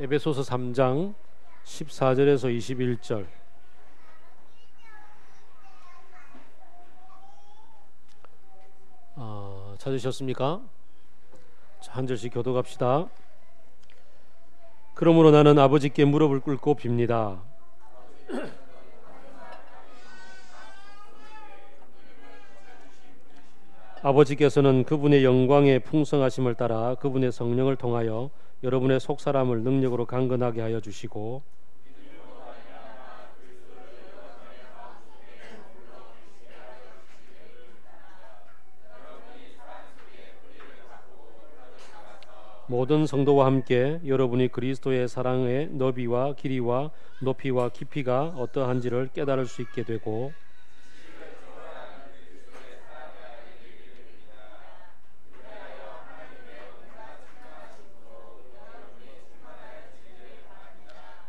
에베소서 3장 14절에서 21절. 찾으셨습니까? 자, 한 절씩 교독합시다. 그러므로 나는 아버지께 무릎을 꿇고 빕니다. 아버지께서는 그분의 영광의 풍성하심을 따라 그분의 성령을 통하여 여러분의 속사람을 능력으로 강건하게 하여 주시고 모든 성도와 함께 여러분이 그리스도의 사랑의 너비와 길이와 높이와 깊이가 어떠한지를 깨달을 수 있게 되고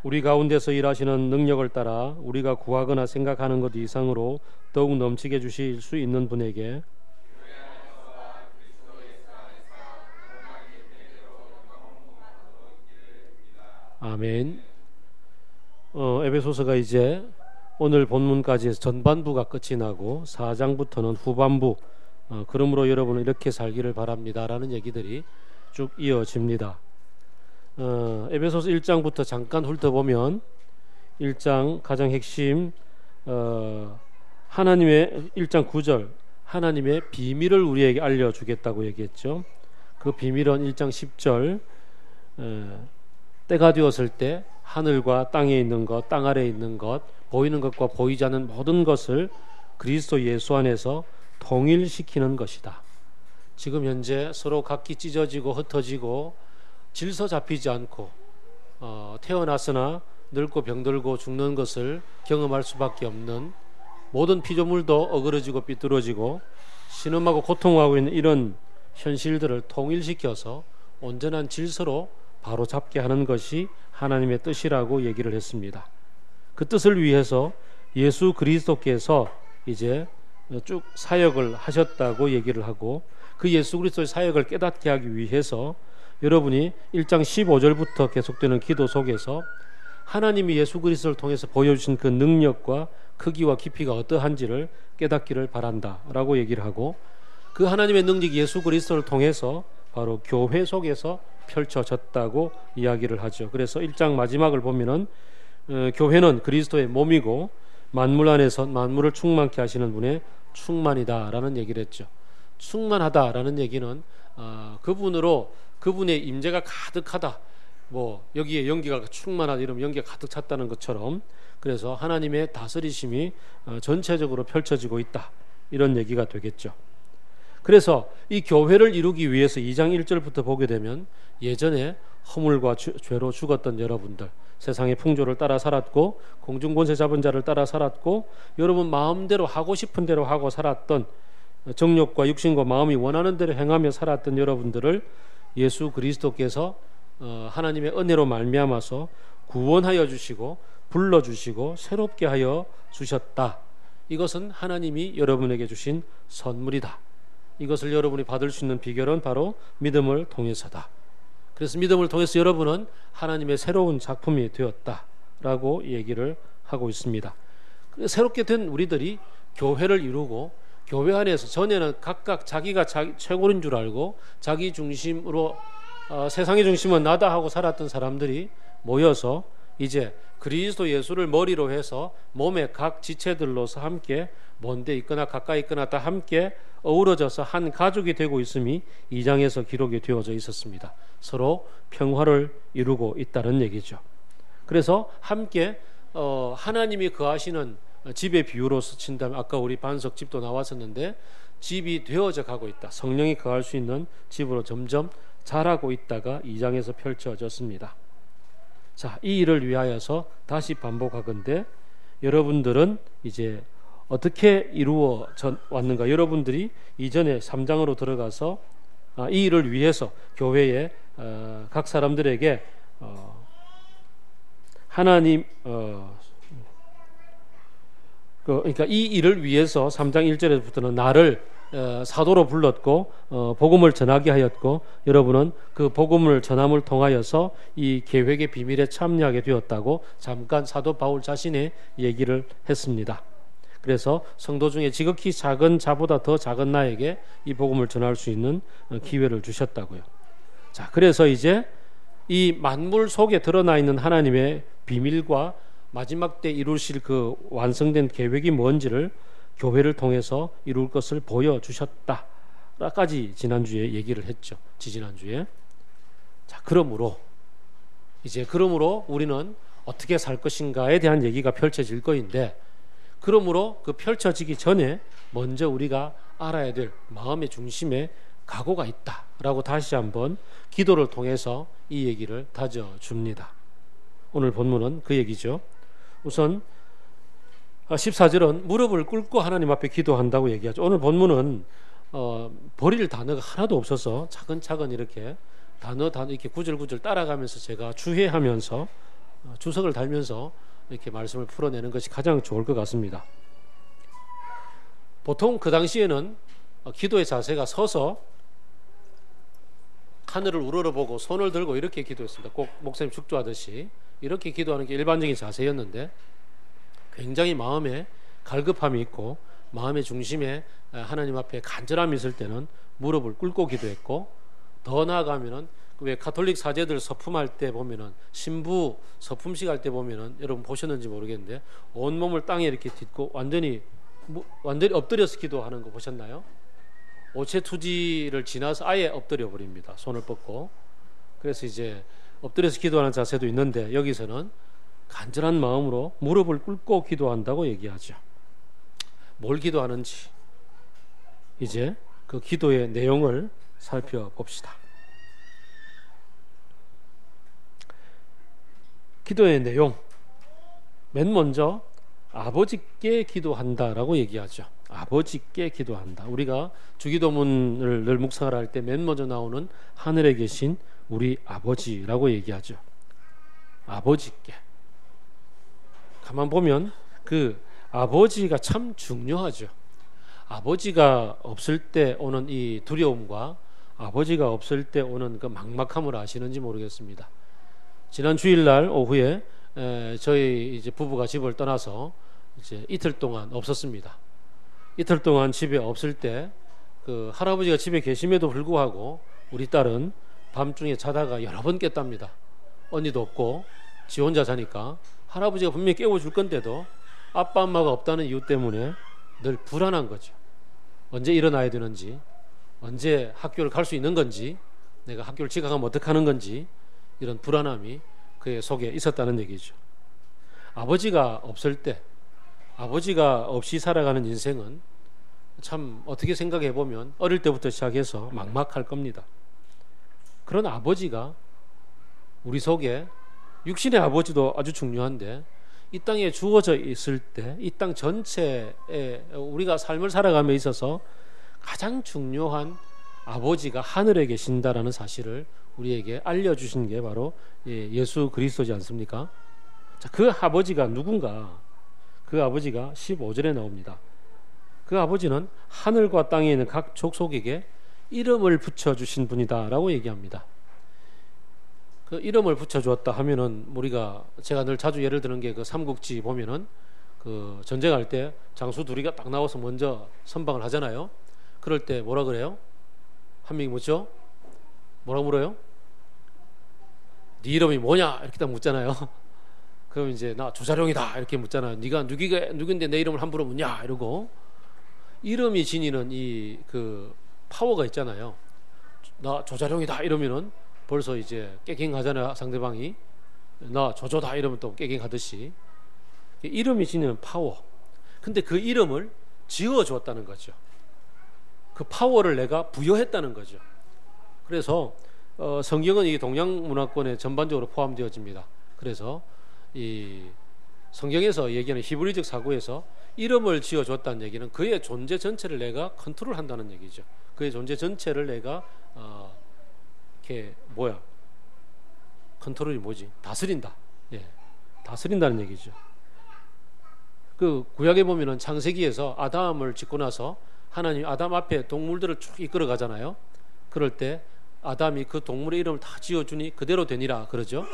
우리 가운데서 일하시는 능력을 따라 우리가 구하거나 생각하는 것 이상으로 더욱 넘치게 주실 수 있는 분에게 아멘. 에베소서가 이제 오늘 본문까지 해서 전반부가 끝이 나고 4장부터는 후반부, 그러므로 여러분은 이렇게 살기를 바랍니다 라는 얘기들이 쭉 이어집니다. 에베소서 1장부터 잠깐 훑어보면 1장 가장 핵심, 하나님의 1장 9절 하나님의 비밀을 우리에게 알려주겠다고 얘기했죠. 그 비밀은 1장 10절 때가 되었을 때 하늘과 땅에 있는 것, 땅 아래에 있는 것, 보이는 것과 보이지 않는 모든 것을 그리스도 예수 안에서 통일시키는 것이다. 지금 현재 서로 각기 찢어지고 흩어지고 질서 잡히지 않고 태어났으나 늙고 병들고 죽는 것을 경험할 수밖에 없는 모든 피조물도 어그러지고 삐뚤어지고 신음하고 고통하고 있는 이런 현실들을 통일시켜서 온전한 질서로 바로 잡게 하는 것이 하나님의 뜻이라고 얘기를 했습니다. 그 뜻을 위해서 예수 그리스도께서 이제 쭉 사역을 하셨다고 얘기를 하고 그 예수 그리스도의 사역을 깨닫게 하기 위해서 여러분이 1장 15절부터 계속되는 기도 속에서 하나님이 예수 그리스도를 통해서 보여주신 그 능력과 크기와 깊이가 어떠한지를 깨닫기를 바란다 라고 얘기를 하고 그 하나님의 능력이 예수 그리스도를 통해서 바로 교회 속에서 펼쳐졌다고 이야기를 하죠. 그래서 1장 마지막을 보면은 교회는 그리스도의 몸이고 만물 안에서 만물을 충만케 하시는 분의 충만이다라는 얘기를 했죠. 충만하다라는 얘기는 그분으로 그분의 임재가 가득하다. 뭐 여기에 연기가 충만하다 이러면 연기가 가득 찼다는 것처럼 그래서 하나님의 다스리심이 전체적으로 펼쳐지고 있다. 이런 얘기가 되겠죠. 그래서 이 교회를 이루기 위해서 2장 1절부터 보게 되면 예전에 허물과 죄로 죽었던 여러분들, 세상의 풍조를 따라 살았고 공중권세 잡은 자를 따라 살았고 여러분 마음대로 하고 싶은 대로 하고 살았던 정욕과 육신과 마음이 원하는 대로 행하며 살았던 여러분들을 예수 그리스도께서 하나님의 은혜로 말미암아서 구원하여 주시고 불러주시고 새롭게 하여 주셨다. 이것은 하나님이 여러분에게 주신 선물이다. 이것을 여러분이 받을 수 있는 비결은 바로 믿음을 통해서다. 그래서 믿음을 통해서 여러분은 하나님의 새로운 작품이 되었다라고 얘기를 하고 있습니다. 새롭게 된 우리들이 교회를 이루고 교회 안에서 전에는 각각 자기가 최고인 줄 알고 자기 중심으로 세상의 중심은 나다 하고 살았던 사람들이 모여서 이제 그리스도 예수를 머리로 해서 몸의 각 지체들로서 함께 먼데 있거나 가까이 있거나 다 함께 어우러져서 한 가족이 되고 있음이 2장에서 기록이 되어져 있었습니다. 서로 평화를 이루고 있다는 얘기죠. 그래서 함께 하나님이 거하시는 집의 비유로서 친다면 아까 우리 반석 집도 나왔었는데 집이 되어져 가고 있다. 성령이 거할 수 있는 집으로 점점 자라고 있다가 2장에서 펼쳐졌습니다. 자, 이 일을 위하여서 다시 반복하건대 여러분들은 이제 어떻게 이루어져 왔는가? 여러분들이 이전에 3장으로 들어가서 이 일을 위해서 교회의 각 사람들에게 하나님 그러니까 이 일을 위해서 3장 1절에부터는 나를 사도로 불렀고 복음을 전하게 하였고 여러분은 그 복음을 전함을 통하여서 이 계획의 비밀에 참여하게 되었다고 잠깐 사도 바울 자신의 얘기를 했습니다. 그래서 성도 중에 지극히 작은 자보다 더 작은 나에게 이 복음을 전할 수 있는 기회를 주셨다고요. 자, 그래서 이제 이 만물 속에 드러나 있는 하나님의 비밀과 마지막 때 이루실 그 완성된 계획이 뭔지를 교회를 통해서 이룰 것을 보여주셨다까지 지난주에 얘기를 했죠. 지지난주에. 자, 그러므로 우리는 어떻게 살 것인가에 대한 얘기가 펼쳐질 거인데, 그러므로 그 펼쳐지기 전에 먼저 우리가 알아야 될 마음의 중심에 각오가 있다라고 다시 한번 기도를 통해서 이 얘기를 다져줍니다. 오늘 본문은 그 얘기죠. 우선 14절은 무릎을 꿇고 하나님 앞에 기도한다고 얘기하죠. 오늘 본문은 버릴 단어가 하나도 없어서 차근차근 이렇게 단어 이렇게 구절구절 따라가면서 제가 주해하면서 주석을 달면서 이렇게 말씀을 풀어내는 것이 가장 좋을 것 같습니다. 보통 그 당시에는 기도의 자세가 서서 하늘을 우러러보고 손을 들고 이렇게 기도했습니다. 꼭 목사님 축도하듯이 이렇게 기도하는 게 일반적인 자세였는데, 굉장히 마음에 갈급함이 있고 마음의 중심에 하나님 앞에 간절함이 있을 때는 무릎을 꿇고 기도했고, 더 나아가면은 왜 가톨릭 사제들 서품할 때 보면은 신부 서품식 할 때 보면은 여러분 보셨는지 모르겠는데 온몸을 땅에 이렇게 딛고 완전히 엎드려서 기도하는 거 보셨나요? 오체투지를 지나서 아예 엎드려 버립니다. 손을 뻗고. 그래서 이제 엎드려서 기도하는 자세도 있는데, 여기서는 간절한 마음으로 무릎을 꿇고 기도한다고 얘기하죠. 뭘 기도하는지 이제 그 기도의 내용을 살펴봅시다. 기도의 내용, 맨 먼저 아버지께 기도한다라고 얘기하죠. 아버지께 기도한다. 우리가 주기도문을 늘 묵상을 할 때 맨 먼저 나오는 하늘에 계신 우리 아버지라고 얘기하죠. 아버지께. 가만 보면 그 아버지가 참 중요하죠. 아버지가 없을 때 오는 이 두려움과 아버지가 없을 때 오는 그 막막함을 아시는지 모르겠습니다. 지난 주일날 오후에 저희 이제 부부가 집을 떠나서 이제 이틀 동안 없었습니다. 이틀 동안 집에 없을 때 그 할아버지가 집에 계심에도 불구하고 우리 딸은 밤중에 자다가 여러 번 깼답니다. 언니도 없고 지 혼자 자니까 할아버지가 분명히 깨워줄 건데도 아빠 엄마가 없다는 이유 때문에 늘 불안한 거죠. 언제 일어나야 되는지, 언제 학교를 갈 수 있는 건지, 내가 학교를 지각하면 어떡하는 건지, 이런 불안함이 그의 속에 있었다는 얘기죠. 아버지가 없을 때, 아버지가 없이 살아가는 인생은 참 어떻게 생각해 보면 어릴 때부터 시작해서 막막할 겁니다. 그런 아버지가 우리 속에, 육신의 아버지도 아주 중요한데 이 땅에 주어져 있을 때 이 땅 전체에 우리가 삶을 살아감에 있어서 가장 중요한 아버지가 하늘에 계신다라는 사실을 우리에게 알려주신 게 바로 예수 그리스도지 않습니까? 자, 그 아버지가 누군가? 그 아버지가 15절에 나옵니다. 그 아버지는 하늘과 땅에 있는 각 족속에게 이름을 붙여주신 분이다 라고 얘기합니다. 그 이름을 붙여주었다 하면은 우리가, 제가 늘 자주 예를 드는 게 그 삼국지 보면은 그 전쟁할 때 장수 둘이가 딱 나와서 먼저 선방을 하잖아요. 그럴 때 뭐라 그래요? 한 명이 묻죠? 뭐라고 물어요? 네 이름이 뭐냐? 이렇게 딱 묻잖아요. 그럼 이제 나 조자룡이다 이렇게 묻잖아요. 네가 누군데 내 이름을 함부로 묻냐? 이러고, 이름이 지니는 이 그 파워가 있잖아요. 나 조자룡이다 이러면은 벌써 이제 깨갱하잖아요. 상대방이 나 조조다 이러면 또 깨갱하듯이 이름이 지니는 파워. 근데 그 이름을 지어주었다는 거죠. 그 파워를 내가 부여했다는 거죠. 그래서 성경은 이 동양 문화권에 전반적으로 포함되어집니다. 그래서 이 성경에서 얘기하는 히브리적 사고에서 이름을 지어줬다는 얘기는 그의 존재 전체를 내가 컨트롤한다는 얘기죠. 그의 존재 전체를 내가 이렇게 컨트롤이 뭐지? 다스린다. 예, 다스린다는 얘기죠. 그 구약에 보면은 창세기에서 아담을 짓고 나서 하나님 아담 앞에 동물들을 쭉 이끌어 가잖아요. 그럴 때 아담이 그 동물의 이름을 다 지어주니 그대로 되니라 그러죠.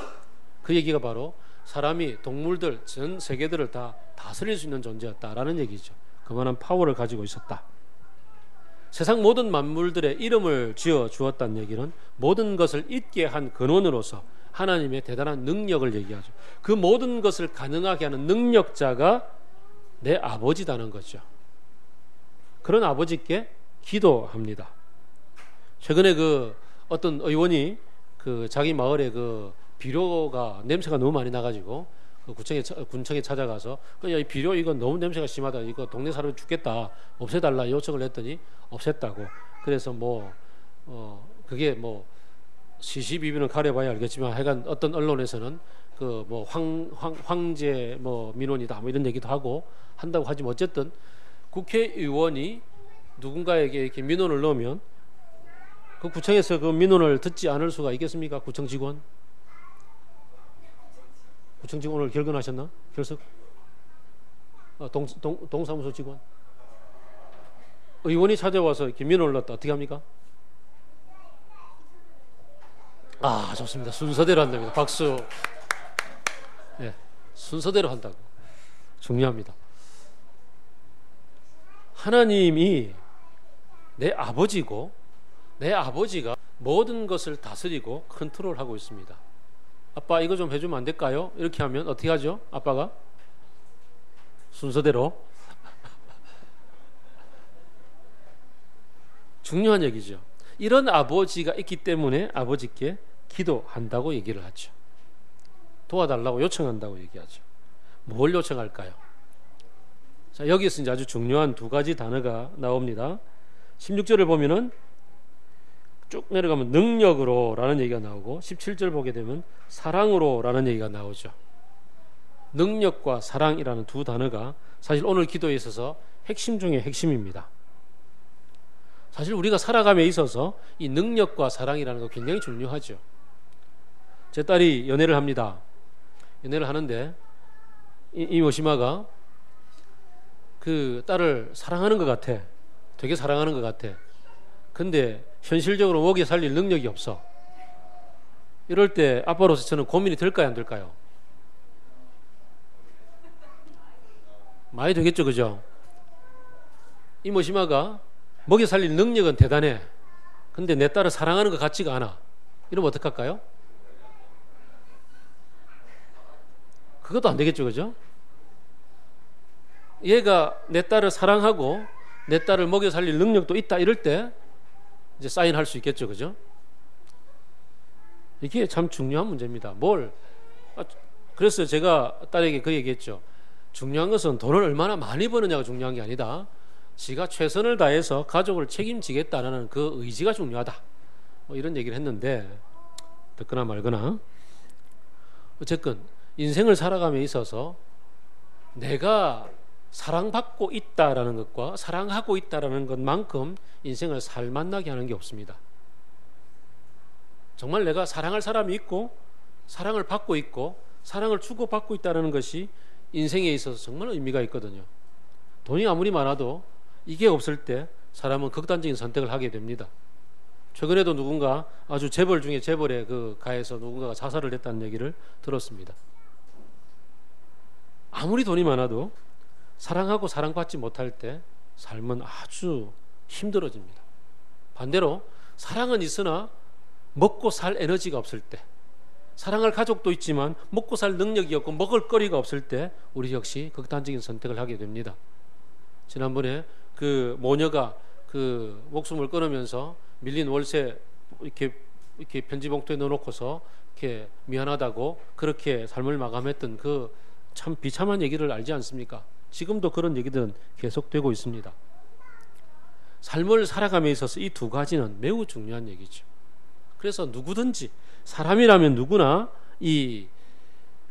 그 얘기가 바로 사람이 동물들 전 세계들을 다 다스릴 수 있는 존재였다라는 얘기죠. 그만한 파워를 가지고 있었다. 세상 모든 만물들의 이름을 지어 주었다는 얘기는 모든 것을 있게 한 근원으로서 하나님의 대단한 능력을 얘기하죠. 그 모든 것을 가능하게 하는 능력자가 내 아버지다는 거죠. 그런 아버지께 기도합니다. 최근에 그 어떤 의원이 그 자기 마을에 그 비료가 냄새가 너무 많이 나가지고 그 군청에 찾아가서 야, 이 비료 이거 너무 냄새가 심하다. 이거 동네 사람이 죽겠다. 없애달라 요청을 했더니 없앴다고. 그래서 그게 시시비비는 가려봐야 알겠지만 하여간 어떤 언론에서는 그 황제 민원이다 이런 얘기도 한다고 하지만 어쨌든 국회의원이 누군가에게 이렇게 민원을 넣으면 그 구청에서 그 민원을 듣지 않을 수가 있겠습니까? 구청 직원 오늘 결근하셨나? 결석? 동사무소 직원 의원이 찾아와서 이렇게 민원을 넣었다 어떻게 합니까? 좋습니다. 순서대로 한답니다. 박수. 네, 순서대로 한다고. 중요합니다. 하나님이 내 아버지고 내 아버지가 모든 것을 다스리고 컨트롤하고 있습니다. 아빠 이거 좀 해주면 안 될까요? 이렇게 하면 어떻게 하죠? 아빠가 순서대로. 중요한 얘기죠. 이런 아버지가 있기 때문에 아버지께 기도한다고 얘기를 하죠. 도와달라고 요청한다고 얘기하죠. 뭘 요청할까요? 자, 여기서 이제 아주 중요한 두 가지 단어가 나옵니다. 16절을 보면은 쭉 내려가면 능력으로 라는 얘기가 나오고 17절 보게 되면 사랑으로 라는 얘기가 나오죠. 능력과 사랑이라는 두 단어가 사실 오늘 기도에 있어서 핵심 중에 핵심입니다. 사실 우리가 살아감에 있어서 이 능력과 사랑이라는 거 굉장히 중요하죠. 제 딸이 연애를 합니다. 연애를 하는데 이 모시마가 그 딸을 사랑하는 것 같아. 되게 사랑하는 것 같아. 근데 현실적으로 먹여 살릴 능력이 없어. 이럴 때 아빠로서 저는 고민이 될까요, 안 될까요? 많이 되겠죠, 그죠? 이 모시마가 먹여 살릴 능력은 대단해. 근데 내 딸을 사랑하는 것 같지가 않아. 이러면 어떡할까요? 그것도 안 되겠죠, 그죠? 얘가 내 딸을 사랑하고 내 딸을 먹여 살릴 능력도 있다 이럴 때 이제 사인할 수 있겠죠, 그죠? 이게 참 중요한 문제입니다. 그래서 제가 딸에게 그 얘기했죠. 중요한 것은 돈을 얼마나 많이 버느냐가 중요한 게 아니다. 지가 최선을 다해서 가족을 책임지겠다는 그 의지가 중요하다. 이런 얘기를 했는데 듣거나 말거나 어쨌든 인생을 살아감에 있어서 내가 사랑받고 있다라는 것과 사랑하고 있다라는 것만큼 인생을 살맛나게 하는 게 없습니다. 정말 내가 사랑할 사람이 있고 사랑을 받고 있고 사랑을 주고받고 있다는 것이 인생에 있어서 정말 의미가 있거든요. 돈이 아무리 많아도 이게 없을 때 사람은 극단적인 선택을 하게 됩니다. 최근에도 누군가 아주 재벌 중에 재벌에 가해서 누군가가 자살을 했다는 얘기를 들었습니다. 아무리 돈이 많아도 사랑하고 사랑받지 못할 때 삶은 아주 힘들어집니다. 반대로 사랑은 있으나 먹고 살 에너지가 없을 때, 사랑할 가족도 있지만 먹고 살 능력이 없고 먹을 거리가 없을 때 우리 역시 극단적인 선택을 하게 됩니다. 지난번에 그 모녀가 그 목숨을 끊으면서 밀린 월세 이렇게 편지 봉투에 넣어놓고서 이렇게 미안하다고 그렇게 삶을 마감했던 그 참 비참한 얘기를 알지 않습니까? 지금도 그런 얘기들은 계속되고 있습니다. 삶을 살아감에 있어서 이 두 가지는 매우 중요한 얘기죠. 그래서 누구든지 사람이라면 누구나 이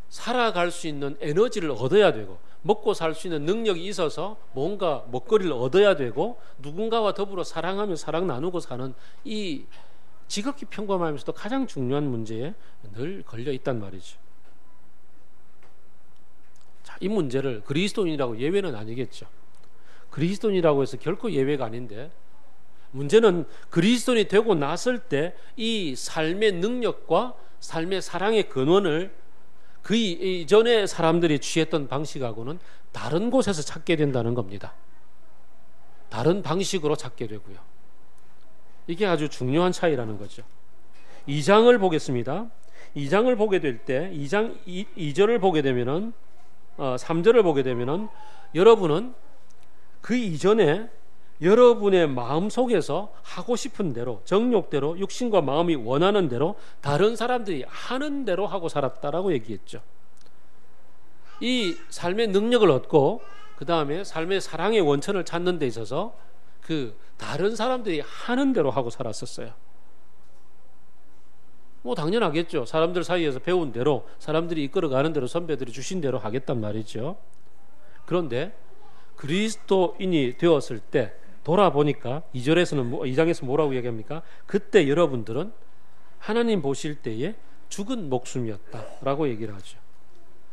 살아갈 수 있는 에너지를 얻어야 되고 먹고 살 수 있는 능력이 있어서 뭔가 먹거리를 얻어야 되고 누군가와 더불어 사랑하며 사랑 나누고 사는 이 지극히 평범하면서도 가장 중요한 문제에 늘 걸려 있단 말이죠. 자, 이 문제를 그리스도인이라고 예외는 아니겠죠. 그리스도인이라고 해서 결코 예외가 아닌데, 문제는 그리스도인이 되고 났을 때 이 삶의 능력과 삶의 사랑의 근원을 그 이전에 사람들이 취했던 방식하고는 다른 곳에서 찾게 된다는 겁니다. 다른 방식으로 찾게 되고요. 이게 아주 중요한 차이라는 거죠. 2장을 보겠습니다. 2장을 보게 될 때 2장 2절을 보게 되면은 3절을 보게 되면은 여러분은 그 이전에 여러분의 마음속에서 하고 싶은 대로, 정욕대로, 육신과 마음이 원하는 대로, 다른 사람들이 하는 대로 하고 살았다라고 얘기했죠. 이 삶의 능력을 얻고 그 다음에 삶의 사랑의 원천을 찾는 데 있어서 그 다른 사람들이 하는 대로 하고 살았었어요. 뭐 당연하겠죠. 사람들 사이에서 배운 대로, 사람들이 이끌어가는 대로, 선배들이 주신 대로 하겠단 말이죠. 그런데 그리스도인이 되었을 때 돌아보니까 2장에서 뭐라고 얘기합니까? 그때 여러분들은 하나님 보실 때에 죽은 목숨이었다라고 얘기를 하죠.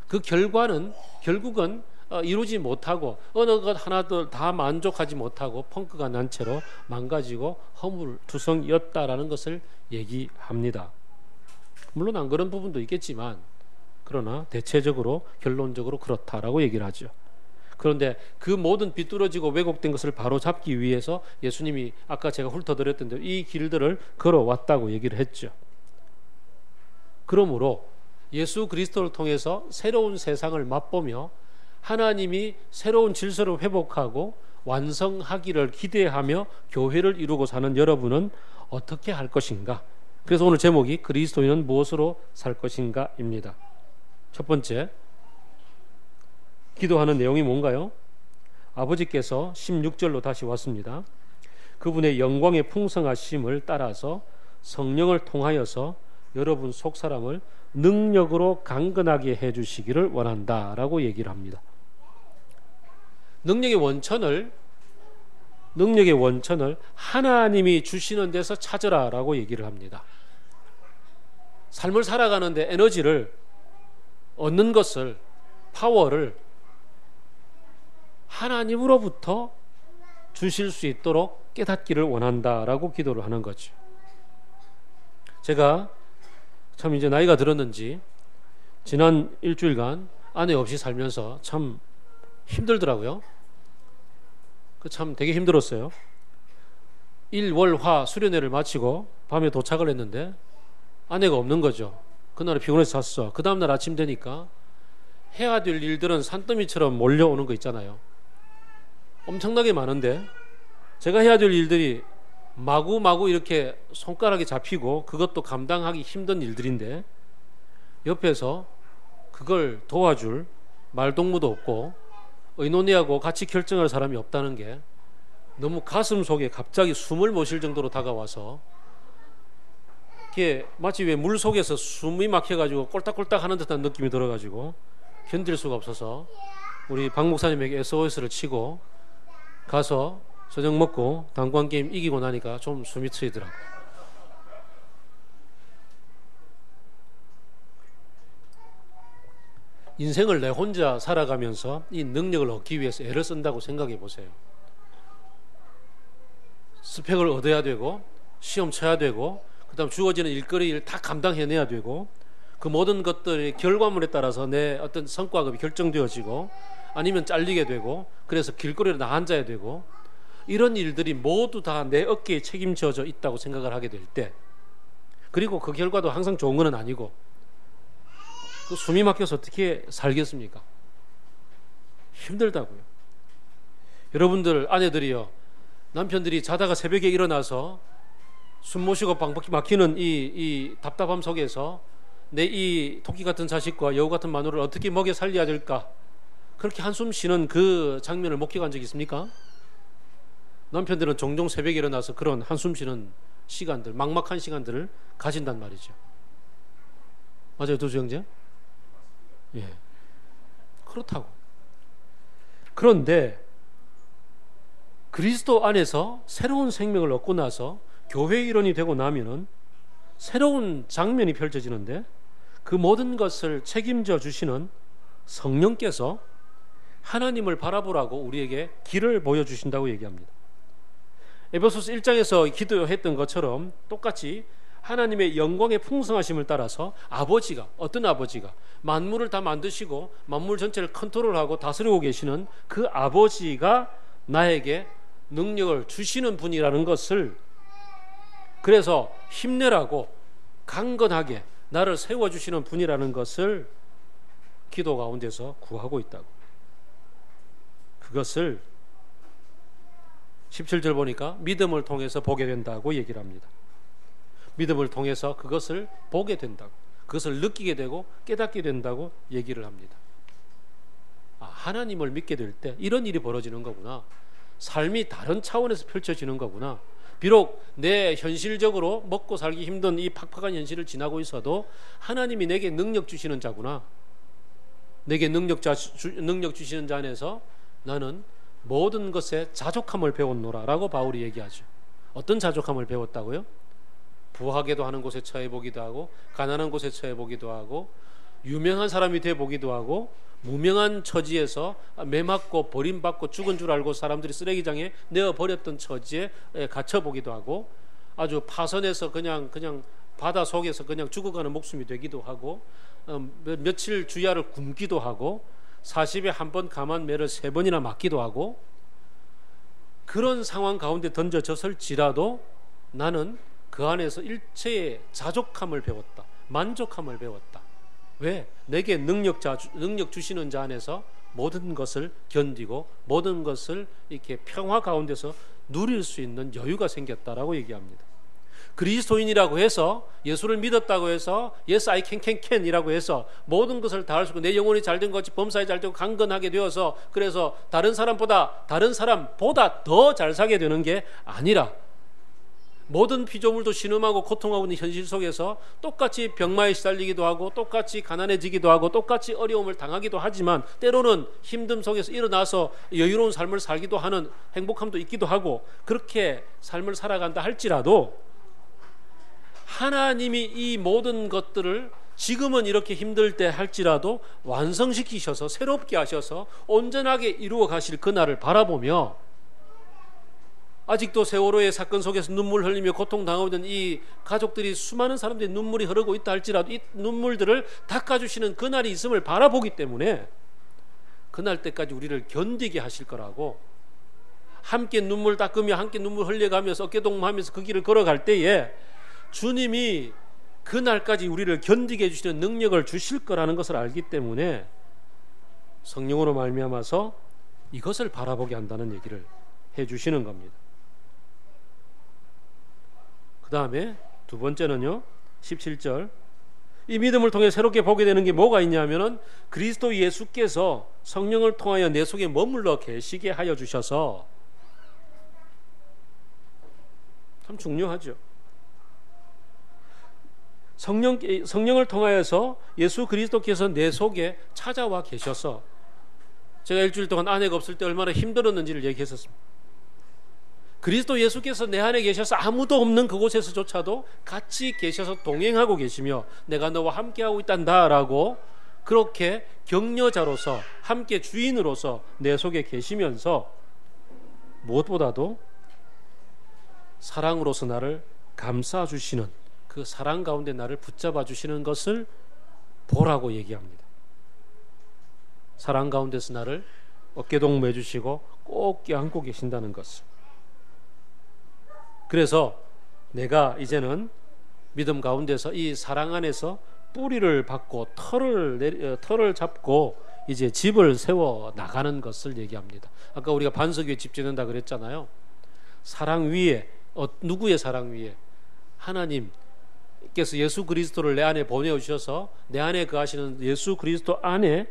그 결과는 결국은 이루지 못하고 어느 것 하나도 다 만족하지 못하고 펑크가 난 채로 망가지고 허물투성이었다라는 것을 얘기합니다. 물론 안 그런 부분도 있겠지만 그러나 대체적으로 결론적으로 그렇다라고 얘기를 하죠. 그런데 그 모든 비뚤어지고 왜곡된 것을 바로 잡기 위해서 예수님이 아까 제가 훑어드렸던 대로 이 길들을 걸어왔다고 얘기를 했죠. 그러므로 예수 그리스도를 통해서 새로운 세상을 맛보며 하나님이 새로운 질서를 회복하고 완성하기를 기대하며 교회를 이루고 사는 여러분은 어떻게 할 것인가? 그래서 오늘 제목이 그리스도인은 무엇으로 살 것인가입니다. 첫 번째, 기도하는 내용이 뭔가요? 아버지께서 16절로 다시 왔습니다. 그분의 영광의 풍성하심을 따라서 성령을 통하여서 여러분 속사람을 능력으로 강건하게 해주시기를 원한다라고 얘기를 합니다. 능력의 원천을 하나님이 주시는 데서 찾으라라고 얘기를 합니다. 삶을 살아가는데 에너지를 얻는 것을, 파워를 하나님으로부터 주실 수 있도록 깨닫기를 원한다라고 기도를 하는 거죠. 제가 참 이제 나이가 들었는지 지난 일주일간 아내 없이 살면서 참 힘들더라고요. 참 되게 힘들었어요. 일, 월, 화 수련회를 마치고 밤에 도착을 했는데 아내가 없는 거죠. 그날은 피곤해서 잤어. 그 다음날 아침 되니까 해야 될 일들은 산더미처럼 몰려오는 거 있잖아요. 엄청나게 많은데 제가 해야 될 일들이 마구마구 이렇게 손가락에 잡히고 그것도 감당하기 힘든 일들인데 옆에서 그걸 도와줄 말동무도 없고 의논이하고 같이 결정할 사람이 없다는 게 너무 가슴 속에 갑자기 숨을 못 쉴 정도로 다가와서 이게 마치 왜 물 속에서 숨이 막혀가지고 꼴딱꼴딱 하는 듯한 느낌이 들어가지고 견딜 수가 없어서 우리 박 목사님에게 SOS를 치고 가서 저녁 먹고 당구한 게임 이기고 나니까 좀 숨이 트이더라고요. 인생을 내 혼자 살아가면서 이 능력을 얻기 위해서 애를 쓴다고 생각해 보세요. 스펙을 얻어야 되고 시험 쳐야 되고 그 다음 주어지는 일거리를 다 감당해내야 되고 그 모든 것들의 결과물에 따라서 내 어떤 성과급이 결정되어지고 아니면 잘리게 되고 그래서 길거리에 나 앉아야 되고 이런 일들이 모두 다 내 어깨에 책임져져 있다고 생각을 하게 될 때 그리고 그 결과도 항상 좋은 건 아니고 그 숨이 막혀서 어떻게 살겠습니까? 힘들다고요. 여러분들 아내들이요 남편들이 자다가 새벽에 일어나서 숨 못 쉬고 방밖에 막히는 이 답답함 속에서 내 이 토끼 같은 자식과 여우 같은 마누라를 어떻게 먹여 살려야 될까 그렇게 한숨 쉬는 그 장면을 목격한 적 있습니까? 남편들은 종종 새벽에 일어나서 그런 한숨 쉬는 시간들, 막막한 시간들을 가진단 말이죠. 맞아요, 도수 형제? 예, 그렇다고. 그런데 그리스도 안에서 새로운 생명을 얻고 나서 교회 일원이 되고 나면은 새로운 장면이 펼쳐지는데 그 모든 것을 책임져 주시는 성령께서 하나님을 바라보라고 우리에게 길을 보여주신다고 얘기합니다. 에베소서 1장에서 기도했던 것처럼 똑같이 하나님의 영광의 풍성하심을 따라서 아버지가, 어떤 아버지가 만물을 다 만드시고 만물 전체를 컨트롤하고 다스리고 계시는 그 아버지가 나에게 능력을 주시는 분이라는 것을, 그래서 힘내라고 강건하게 나를 세워주시는 분이라는 것을 기도 가운데서 구하고 있다고. 그것을 17절 보니까 믿음을 통해서 보게 된다고 얘기를 합니다. 믿음을 통해서 그것을 보게 된다고, 그것을 느끼게 되고 깨닫게 된다고 얘기를 합니다. 하나님을 믿게 될 때 이런 일이 벌어지는 거구나. 삶이 다른 차원에서 펼쳐지는 거구나. 비록 내 현실적으로 먹고 살기 힘든 이 팍팍한 현실을 지나고 있어도 하나님이 내게 능력 주시는 자구나. 내게 능력 주시는 자 안에서 나는 모든 것에 자족함을 배웠노라 라고 바울이 얘기하죠. 어떤 자족함을 배웠다고요? 부하게도 하는 곳에 처해 보기도 하고, 가난한 곳에 처해 보기도 하고, 유명한 사람이 돼 보기도 하고, 무명한 처지에서 매맞고 버림받고 죽은 줄 알고 사람들이 쓰레기장에 내어버렸던 처지에 갇혀보기도 하고, 아주 파선해서 그냥 바다 속에서 그냥 죽어가는 목숨이 되기도 하고, 며칠 주야를 굶기도 하고, 40에 한 번 감한 매를 3번이나 맞기도 하고, 그런 상황 가운데 던져졌을지라도 나는 그 안에서 일체의 자족함을 배웠다. 만족함을 배웠다. 왜? 내게 능력 주시는 자 안에서 모든 것을 견디고 모든 것을 이렇게 평화 가운데서 누릴 수 있는 여유가 생겼다라고 얘기합니다. 그리스도인이라고 해서, 예수를 믿었다고 해서 Yes I can 이라고 해서 모든 것을 다 할 수 있고 내 영혼이 잘된 것 같이 범사에 잘되고 강건하게 되어서 그래서 다른 사람보다 더 잘 사게 되는 게 아니라, 모든 피조물도 신음하고 고통하고 있는 현실 속에서 똑같이 병마에 시달리기도 하고 똑같이 가난해지기도 하고 똑같이 어려움을 당하기도 하지만 때로는 힘듦 속에서 일어나서 여유로운 삶을 살기도 하는 행복함도 있기도 하고, 그렇게 삶을 살아간다 할지라도 하나님이 이 모든 것들을 지금은 이렇게 힘들 때 할지라도 완성시키셔서 새롭게 하셔서 온전하게 이루어 가실 그날을 바라보며, 아직도 세월호의 사건 속에서 눈물 흘리며 고통당하고 있는 이 가족들이, 수많은 사람들이 눈물이 흐르고 있다 할지라도 이 눈물들을 닦아주시는 그날이 있음을 바라보기 때문에 그날 때까지 우리를 견디게 하실 거라고, 함께 눈물 닦으며 함께 눈물 흘려가면서 어깨동무하면서 그 길을 걸어갈 때에 주님이 그날까지 우리를 견디게 해주시는 능력을 주실 거라는 것을 알기 때문에 성령으로 말미암아서 이것을 바라보게 한다는 얘기를 해주시는 겁니다. 그 다음에 두 번째는요, 17절, 이 믿음을 통해 새롭게 보게 되는 게 뭐가 있냐면은 그리스도 예수께서 성령을 통하여 내 속에 머물러 계시게 하여 주셔서, 참 중요하죠. 성령을 통하여서 예수 그리스도께서 내 속에 찾아와 계셔서, 제가 일주일 동안 아내가 없을 때 얼마나 힘들었는지를 얘기했었습니다. 그리스도 예수께서 내 안에 계셔서 아무도 없는 그곳에서조차도 같이 계셔서 동행하고 계시며 내가 너와 함께하고 있단다라고, 그렇게 격려자로서 함께 주인으로서 내 속에 계시면서 무엇보다도 사랑으로서 나를 감싸주시는, 그 사랑 가운데 나를 붙잡아 주시는 것을 보라고 얘기합니다. 사랑 가운데서 나를 어깨동무해 주시고 꼭 껴안고 계신다는 것을. 그래서 내가 이제는 믿음 가운데서 이 사랑 안에서 뿌리를 받고 털을 잡고 이제 집을 세워 나가는 것을 얘기합니다. 아까 우리가 반석 위에 집 짓는다 그랬잖아요. 사랑 위에, 누구의 사랑 위에? 하나님께서 예수 그리스도를 내 안에 보내주셔서 내 안에 거하시는 예수 그리스도 안에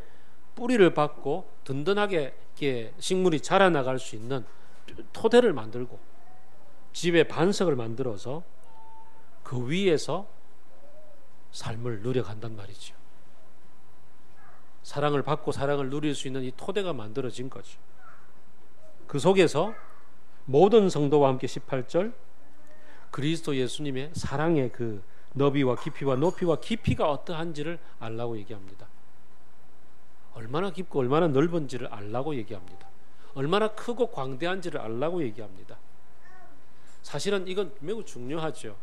뿌리를 받고 든든하게 이렇게 식물이 자라나갈 수 있는 토대를 만들고 집에 반석을 만들어서 그 위에서 삶을 누려간단 말이죠. 사랑을 받고 사랑을 누릴 수 있는 이 토대가 만들어진 거죠. 그 속에서 모든 성도와 함께 18절, 그리스도 예수님의 사랑의 그 너비와 깊이와 높이와 깊이가 어떠한지를 알라고 얘기합니다. 얼마나 깊고 얼마나 넓은지를 알라고 얘기합니다. 얼마나 크고 광대한지를 알라고 얘기합니다. 사실은 이건 매우 중요하죠.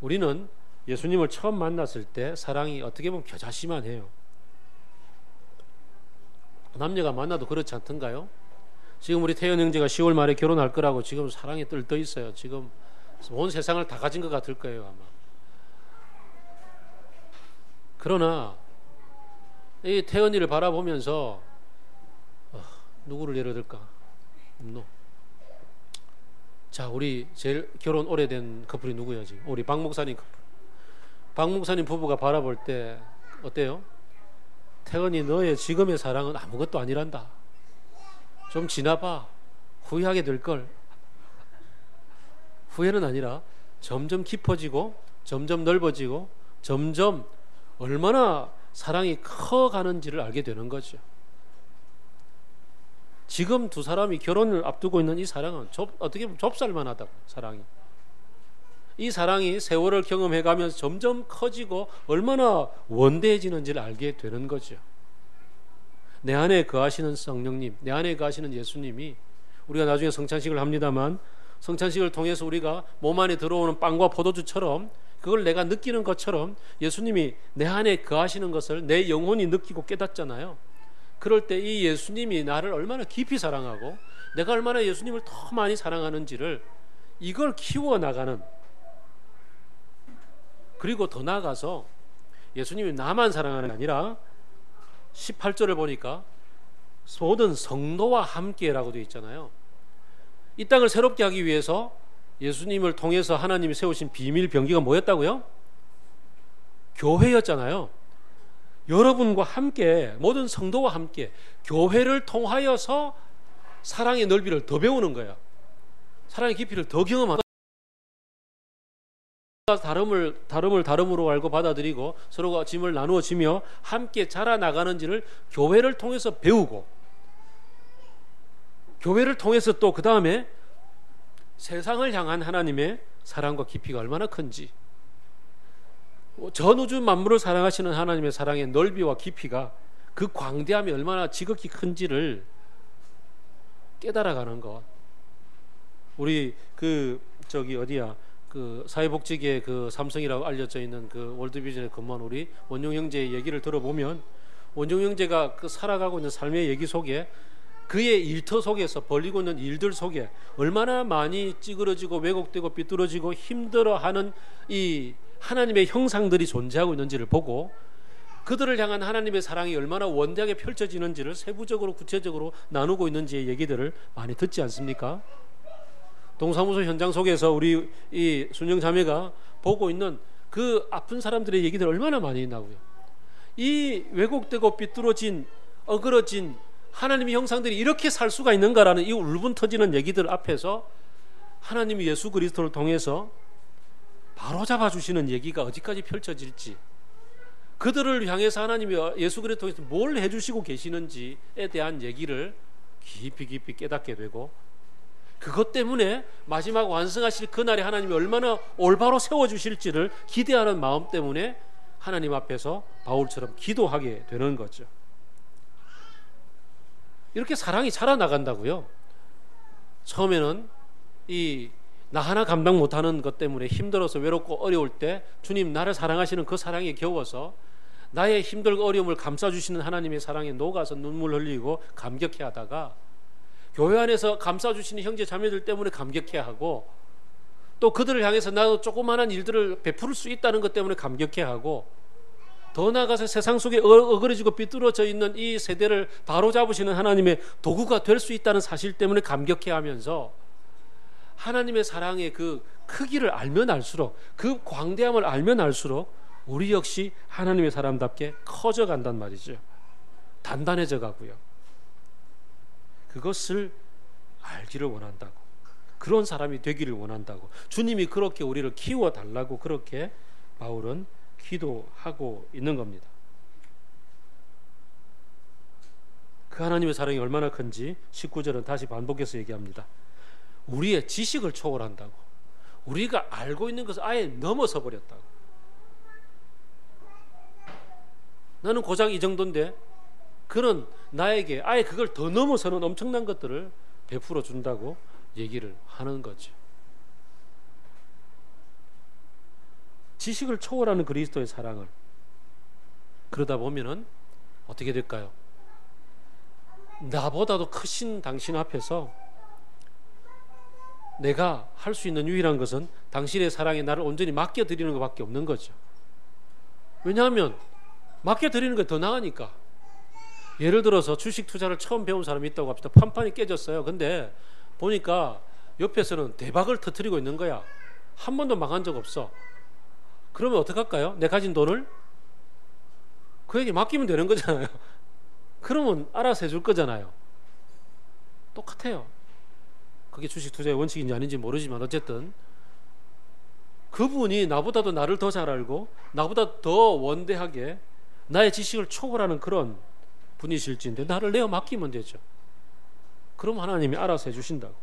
우리는 예수님을 처음 만났을 때 사랑이 어떻게 보면 겨자씨만 해요. 남녀가 만나도 그렇지 않던가요? 지금 우리 태연 형제가 10월 말에 결혼할 거라고 지금 사랑에 떨떠 있어요. 지금 온 세상을 다 가진 것 같을 거예요, 아마. 그러나 이 태연이를 바라보면서 누구를 예를 들까? 없노. 자, 우리 제일 결혼 오래된 커플이 누구예요 지금? 우리 박 목사님 커플. 박 목사님 부부가 바라볼 때 어때요? 태연이 너의 지금의 사랑은 아무것도 아니란다. 좀 지나봐. 후회하게 될걸. 후회는 아니라 점점 깊어지고 점점 넓어지고 점점 얼마나 사랑이 커가는지를 알게 되는 거죠. 지금 두 사람이 결혼을 앞두고 있는 이 사랑은 어떻게 보면 좁쌀만 하다고. 사랑이 이 사랑이 세월을 경험해가면서 점점 커지고 얼마나 원대해지는지를 알게 되는 거죠. 내 안에 거하시는 성령님, 내 안에 거하시는 예수님이, 우리가 나중에 성찬식을 합니다만 성찬식을 통해서 우리가 몸 안에 들어오는 빵과 포도주처럼 그걸 내가 느끼는 것처럼 예수님이 내 안에 거하시는 것을 내 영혼이 느끼고 깨닫잖아요. 그럴 때 이 예수님이 나를 얼마나 깊이 사랑하고 내가 얼마나 예수님을 더 많이 사랑하는지를 이걸 키워나가는, 그리고 더 나아가서 예수님이 나만 사랑하는 게 아니라 18절을 보니까 모든 성도와 함께라고 되어 있잖아요. 이 땅을 새롭게 하기 위해서 예수님을 통해서 하나님이 세우신 비밀 병기가 뭐였다고요? 교회였잖아요. 여러분과 함께, 모든 성도와 함께 교회를 통하여서 사랑의 넓이를 더 배우는 거예요. 사랑의 깊이를 더 경험하는 거예요. 다름으로 알고 받아들이고 서로가 짐을 나누어 지며 함께 자라나가는지를 교회를 통해서 배우고, 교회를 통해서 또 그 다음에 세상을 향한 하나님의 사랑과 깊이가 얼마나 큰지, 전 우주 만물을 사랑하시는 하나님의 사랑의 넓이와 깊이가, 그 광대함이 얼마나 지극히 큰지를 깨달아가는 것. 우리 그 사회복지계 그 삼성이라고 알려져 있는 그 월드비전에 근무한 우리 원용 형제의 얘기를 들어보면, 원용 형제가 그 살아가고 있는 삶의 얘기 속에 그의 일터 속에서 벌리고 있는 일들 속에 얼마나 많이 찌그러지고 왜곡되고 삐뚤어지고 힘들어하는 이 하나님의 형상들이 존재하고 있는지를 보고, 그들을 향한 하나님의 사랑이 얼마나 원대하게 펼쳐지는지를 세부적으로 구체적으로 나누고 있는지의 얘기들을 많이 듣지 않습니까? 동사무소 현장 속에서 우리 이 순영 자매가 보고 있는 그 아픈 사람들의 얘기들 얼마나 많이 있나고요. 이 왜곡되고 삐뚤어진 어그러진 하나님의 형상들이 이렇게 살 수가 있는가라는 이 울분 터지는 얘기들 앞에서 하나님이 예수 그리스도를 통해서 바로 잡아주시는 얘기가 어디까지 펼쳐질지, 그들을 향해서 하나님이 예수 그리스도를 통해서 뭘 해주시고 계시는지에 대한 얘기를 깊이 깨닫게 되고, 그것 때문에 마지막 완성하실 그날에 하나님이 얼마나 올바로 세워주실지를 기대하는 마음 때문에 하나님 앞에서 바울처럼 기도하게 되는 거죠. 이렇게 사랑이 자라나간다고요. 처음에는 나 하나 감당 못하는 것 때문에 힘들어서 외롭고 어려울 때 주님 나를 사랑하시는 그 사랑에 겨워서 나의 힘들고 어려움을 감싸주시는 하나님의 사랑에 녹아서 눈물 흘리고 감격해 하다가, 교회 안에서 감싸주시는 형제 자매들 때문에 감격해 하고, 또 그들을 향해서 나도 조그마한 일들을 베풀 수 있다는 것 때문에 감격해 하고, 더 나아가서 세상 속에 어그러지고 삐뚤어져 있는 이 세대를 바로잡으시는 하나님의 도구가 될 수 있다는 사실 때문에 감격해 하면서 하나님의 사랑의 그 크기를 알면 알수록, 그 광대함을 알면 알수록 우리 역시 하나님의 사람답게 커져 간단 말이죠. 단단해져 가고요. 그것을 알기를 원한다고, 그런 사람이 되기를 원한다고, 주님이 그렇게 우리를 키워달라고 그렇게 바울은 기도하고 있는 겁니다. 그 하나님의 사랑이 얼마나 큰지 19절은 다시 반복해서 얘기합니다. 우리의 지식을 초월한다고, 우리가 알고 있는 것을 아예 넘어서 버렸다고. 나는 고작 이 정도인데 그는 나에게 아예 그걸 더 넘어서는 엄청난 것들을 베풀어 준다고 얘기를 하는 거죠. 지식을 초월하는 그리스도의 사랑을, 그러다 보면은 어떻게 될까요? 나보다도 크신 당신 앞에서 내가 할 수 있는 유일한 것은 당신의 사랑에 나를 온전히 맡겨드리는 것밖에 없는 거죠. 왜냐하면 맡겨드리는 게 더 나으니까. 예를 들어서 주식 투자를 처음 배운 사람이 있다고 합시다. 판판이 깨졌어요. 근데 보니까 옆에서는 대박을 터뜨리고 있는 거야. 한 번도 망한 적 없어. 그러면 어떡할까요? 내 가진 돈을 그에게 맡기면 되는 거잖아요. 그러면 알아서 해줄 거잖아요. 똑같아요. 그게 주식 투자의 원칙인지 아닌지 모르지만 어쨌든 그분이 나보다도 나를 더 잘 알고 나보다 더 원대하게 나의 지식을 초월하는 그런 분이실진데 나를 내어 맡기면 되죠. 그럼 하나님이 알아서 해주신다고.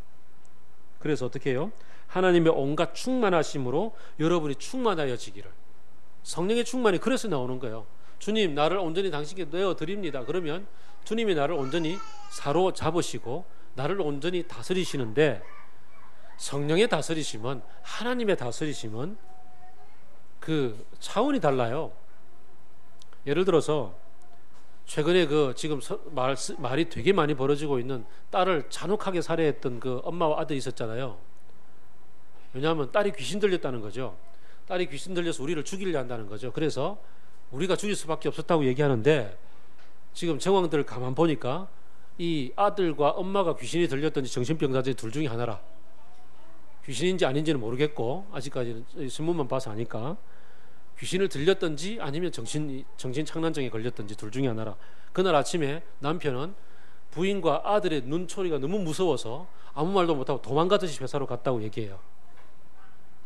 그래서 어떻게 해요? 하나님의 온갖 충만하심으로 여러분이 충만하여지기를. 성령의 충만이 그래서 나오는 거예요. 주님, 나를 온전히 당신께 내어드립니다. 그러면 주님이 나를 온전히 사로잡으시고 나를 온전히 다스리시는데, 성령의 다스리심은, 하나님의 다스리심은 그 차원이 달라요. 예를 들어서 최근에 그 지금 말이 되게 많이 벌어지고 있는 딸을 잔혹하게 살해했던 그 엄마와 아들이 있었잖아요. 왜냐하면 딸이 귀신 들렸다는 거죠. 딸이 귀신 들려서 우리를 죽이려 한다는 거죠. 그래서 우리가 죽일 수밖에 없었다고 얘기하는데, 지금 정황들을 가만 보니까 이 아들과 엄마가 귀신이 들렸던지 정신병자들이 둘 중에 하나라. 귀신인지 아닌지는 모르겠고, 아직까지는 신문만 봐서 아니까 귀신을 들렸던지 아니면 정신착란증에 걸렸던지 둘 중에 하나라. 그날 아침에 남편은 부인과 아들의 눈초리가 너무 무서워서 아무 말도 못하고 도망가듯이 회사로 갔다고 얘기해요.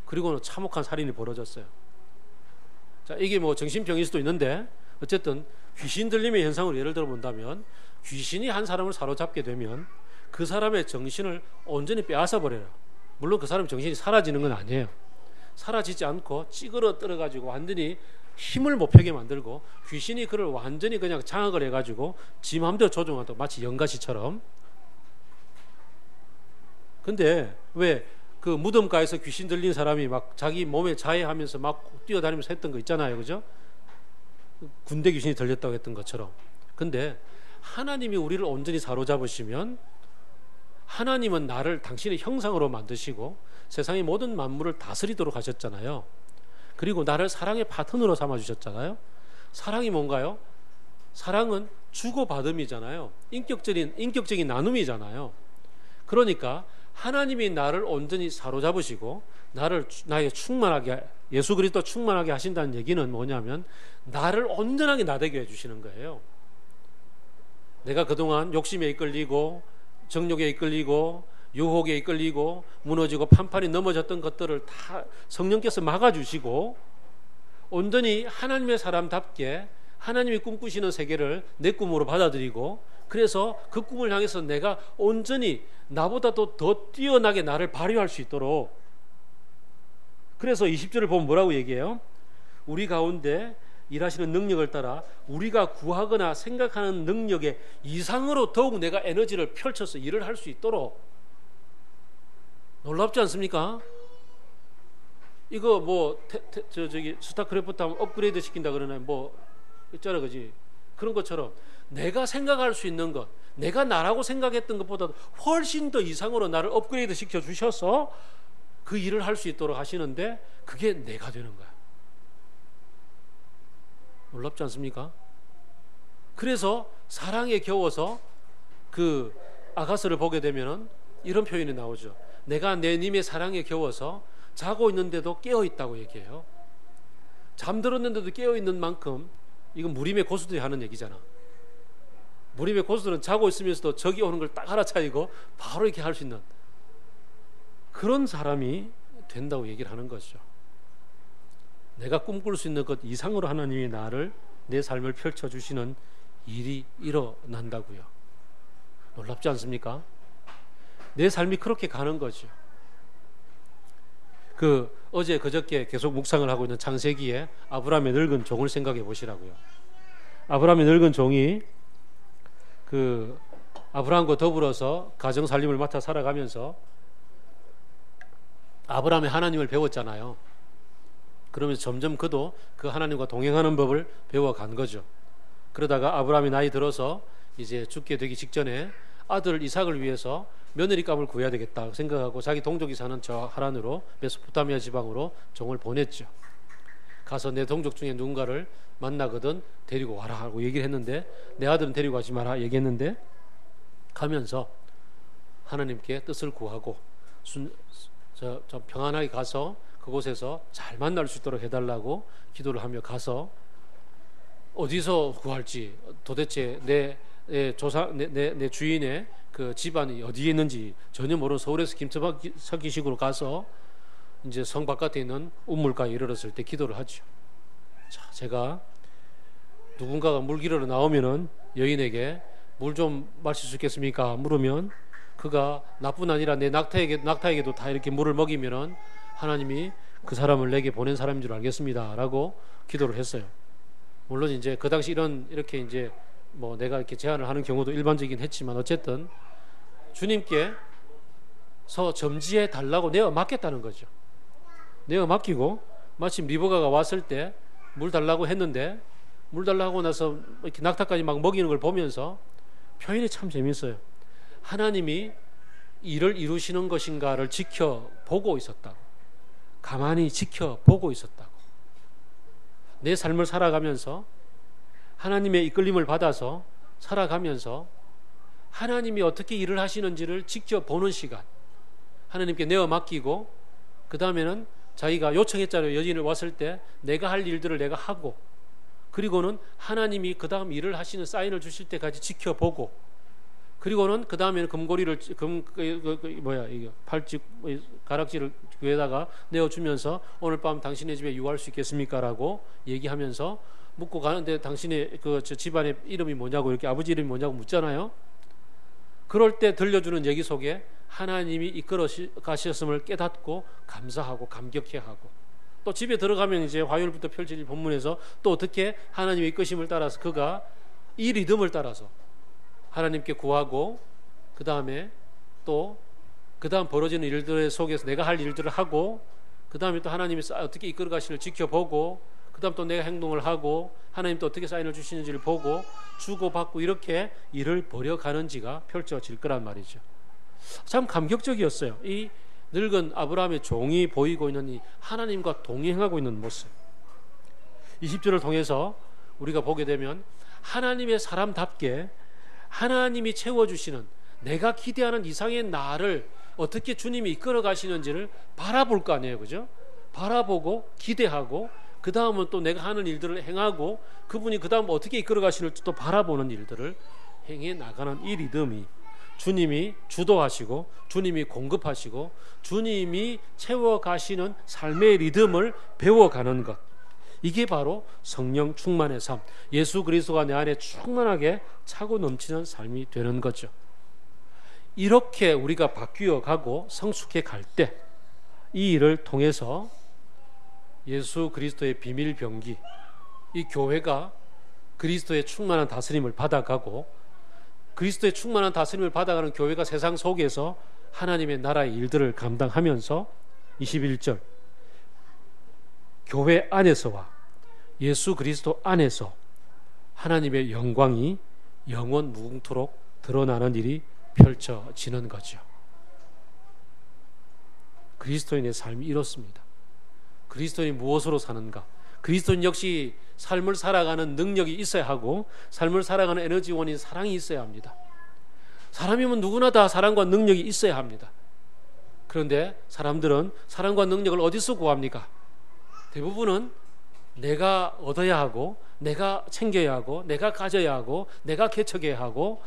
그리고는 참혹한 살인이 벌어졌어요. 자, 이게 뭐 정신병일 수도 있는데 어쨌든 귀신 들림의 현상을 예를 들어 본다면, 귀신이 한 사람을 사로잡게 되면 그 사람의 정신을 온전히 빼앗아 버려요. 물론 그 사람의 정신이 사라지는 건 아니에요. 사라지지 않고 찌그러뜨려 가지고 완전히 힘을 못 펴게 만들고, 귀신이 그를 완전히 그냥 장악을 해가지고 지 마음대로 조종한다고, 마치 연가시처럼. 근데 왜 그 무덤가에서 귀신 들린 사람이 막 자기 몸에 자해하면서 막 뛰어다니면서 했던 거 있잖아요, 그죠? 군대 귀신이 들렸다고 했던 것처럼. 근데 하나님이 우리를 온전히 사로잡으시면, 하나님은 나를 당신의 형상으로 만드시고 세상의 모든 만물을 다스리도록 하셨잖아요. 그리고 나를 사랑의 파트너로 삼아주셨잖아요. 사랑이 뭔가요? 사랑은 주고받음이잖아요. 인격적인 나눔이잖아요. 그러니까 하나님이 나를 온전히 사로잡으시고 나에게 충만하게, 예수 그리스도 충만하게 하신다는 얘기는 뭐냐면, 나를 온전하게 나되게 해주시는 거예요. 내가 그동안 욕심에 이끌리고 정욕에 이끌리고 유혹에 이끌리고 무너지고 판판이 넘어졌던 것들을 다 성령께서 막아주시고, 온전히 하나님의 사람답게 하나님이 꿈꾸시는 세계를 내 꿈으로 받아들이고, 그래서 그 꿈을 향해서 내가 온전히 나보다도 더 뛰어나게 나를 발휘할 수 있도록. 그래서 20절을 보면 뭐라고 얘기해요? 우리 가운데 일하시는 능력을 따라 우리가 구하거나 생각하는 능력의 이상으로 더욱 내가 에너지를 펼쳐서 일을 할 수 있도록. 놀랍지 않습니까? 이거 뭐 저기 스타크래프트 하면 업그레이드 시킨다 그러나요? 뭐 있잖아, 그지? 그런 것처럼 내가 생각할 수 있는 것, 내가 나라고 생각했던 것보다 훨씬 더 이상으로 나를 업그레이드 시켜 주셔서 그 일을 할 수 있도록 하시는데, 그게 내가 되는 거야. 놀랍지 않습니까? 그래서 사랑에 겨워서 그 아가서를 보게 되면은 이런 표현이 나오죠. 내가 내 님의 사랑에 겨워서 자고 있는데도 깨어 있다고 얘기해요. 잠들었는데도 깨어 있는 만큼, 이건 무림의 고수들이 하는 얘기잖아. 무림의 고수들은 자고 있으면서도 적이 오는 걸 딱 알아차리고 바로 이렇게 할 수 있는 그런 사람이 된다고 얘기를 하는 것이죠. 내가 꿈꿀 수 있는 것 이상으로 하나님이 내 삶을 펼쳐주시는 일이 일어난다고요. 놀랍지 않습니까? 내 삶이 그렇게 가는 거죠. 어제 그저께 계속 묵상을 하고 있는 창세기에 아브라함의 늙은 종을 생각해 보시라고요. 아브라함의 늙은 종이 그 아브라함과 더불어서 가정 살림을 맡아 살아가면서 아브라함이 하나님을 배웠잖아요. 그러면서 점점 그도 그 하나님과 동행하는 법을 배워간 거죠. 그러다가 아브라함이 나이 들어서 이제 죽게 되기 직전에 아들 이삭을 위해서 며느리감을 구해야 되겠다 생각하고 자기 동족이 사는 저 하란으로 메소포타미아 지방으로 종을 보냈죠. 가서 내 동족 중에 누군가를 만나거든 데리고 와라 하고 얘기를 했는데, 내 아들은 데리고 가지 마라 얘기했는데, 가면서 하나님께 뜻을 구하고 저 평안하게 가서 그곳에서 잘 만날 수 있도록 해달라고 기도를 하며 가서 어디서 구할지, 도대체 내 주인의 그 집안이 어디에 있는지 전혀 모르는 서울에서 김치박기식으로 가서 이제 성 바깥에 있는 우물가에 이르렀을 때 기도를 하죠. 자, 제가 누군가가 물 기르러 나오면은 여인에게 물 좀 마실 수 있겠습니까? 물으면 그가 나뿐 아니라 내 낙타에게도 다 이렇게 물을 먹이면은 하나님이 그 사람을 내게 보낸 사람인 줄 알겠습니다. 라고 기도를 했어요. 물론 이제 그 당시 이렇게 이제 뭐 내가 이렇게 제안을 하는 경우도 일반적이긴 했지만 어쨌든 주님께서 점지해 달라고 내어 맡겼다는 거죠. 내어 맡기고 마침 리버가가 왔을 때 물 달라고 했는데, 물 달라고 하고 나서 이렇게 낙타까지 막 먹이는 걸 보면서 표현이 참 재밌어요. 하나님이 일을 이루시는 것인가를 지켜보고 있었다고. 가만히 지켜보고 있었다고. 내 삶을 살아가면서 하나님의 이끌림을 받아서 살아가면서 하나님이 어떻게 일을 하시는지를 지켜보는 시간, 하나님께 내어 맡기고 그 다음에는 자기가 요청했잖아요. 여인을 왔을 때 내가 할 일들을 내가 하고, 그리고는 하나님이 그 다음 일을 하시는 사인을 주실 때까지 지켜보고, 그리고는 그 다음에는 금고리를 팔찌 가락지를 귀에다가 내어주면서 오늘 밤 당신의 집에 유할 수 있겠습니까라고 얘기하면서 묻고 가는데, 당신의 저 집안의 이름이 뭐냐고, 이렇게 아버지 이름이 뭐냐고 묻잖아요. 그럴 때 들려주는 얘기 속에 하나님이 이끌어 가셨음을 깨닫고 감사하고 감격해하고, 또 집에 들어가면 이제 화요일부터 펼쳐질 본문에서 또 어떻게 하나님의 이끄심을 따라서 그가 이 리듬을 따라서 하나님께 구하고, 그 다음에 또 그 다음 벌어지는 일들 속에서 내가 할 일들을 하고, 그 다음에 또 하나님이 어떻게 이끌어 가시를 지켜보고, 그 다음 또 내가 행동을 하고, 하나님 또 어떻게 사인을 주시는지를 보고 주고받고, 이렇게 일을 벌여가는지가 펼쳐질 거란 말이죠. 참 감격적이었어요. 이 늙은 아브라함의 종이 보이고 있는 이 하나님과 동행하고 있는 모습. 20절을 통해서 우리가 보게 되면 하나님의 사람답게 하나님이 채워주시는, 내가 기대하는 이상의 나를 어떻게 주님이 이끌어 가시는지를 바라볼 거 아니에요. 그죠? 바라보고 기대하고, 그 다음은 또 내가 하는 일들을 행하고, 그분이 그 다음 어떻게 이끌어 가시는지 또 바라보는 일들을 행해 나가는 이 리듬이, 주님이 주도하시고 주님이 공급하시고 주님이 채워가시는 삶의 리듬을 배워가는 것, 이게 바로 성령 충만의 삶, 예수 그리스도가 내 안에 충만하게 차고 넘치는 삶이 되는 거죠. 이렇게 우리가 바뀌어 가고 성숙해 갈 때 이 일을 통해서 예수 그리스도의 비밀 병기, 이 교회가 그리스도의 충만한 다스림을 받아가고, 그리스도의 충만한 다스림을 받아가는 교회가 세상 속에서 하나님의 나라의 일들을 감당하면서 21절, 교회 안에서와 예수 그리스도 안에서 하나님의 영광이 영원 무궁토록 드러나는 일이 펼쳐지는 거죠. 그리스도인의 삶이 이렇습니다. 그리스도인이 무엇으로 사는가? 그리스도인 역시 삶을 살아가는 능력이 있어야 하고, 삶을 살아가는 에너지원인 사랑이 있어야 합니다. 사람이면 누구나 다 사랑과 능력이 있어야 합니다. 그런데 사람들은 사랑과 능력을 어디서 구합니까? 대부분은 내가 얻어야 하고, 내가 챙겨야 하고, 내가 가져야 하고, 내가 개척해야 하고,